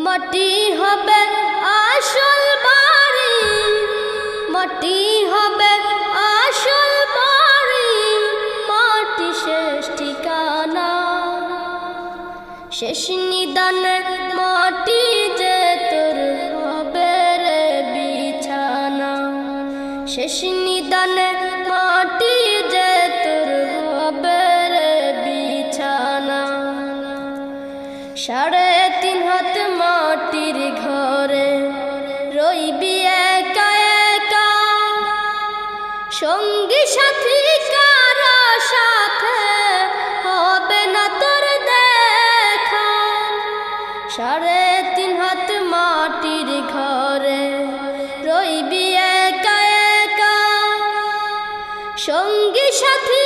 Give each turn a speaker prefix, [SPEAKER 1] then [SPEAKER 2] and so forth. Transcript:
[SPEAKER 1] মাটি হবে আসল বাড়ি, মাটি হবে আসল বাড়ি, মাটি শেষ ঠিকানা। শেষ নিদানে মাটি যে তোর হবে রে বিছানা। শেষ নিদানে মাটি যে তোর হবে রে বিছানা। 3.5 হাত মাটির ঘরে রইবি একা একা, সঙ্গী সাথী কারো সাথে হবে না তোর দেখা। 3.5 হাত মাটির ঘরে রইবি একা একা, সঙ্গী সাথী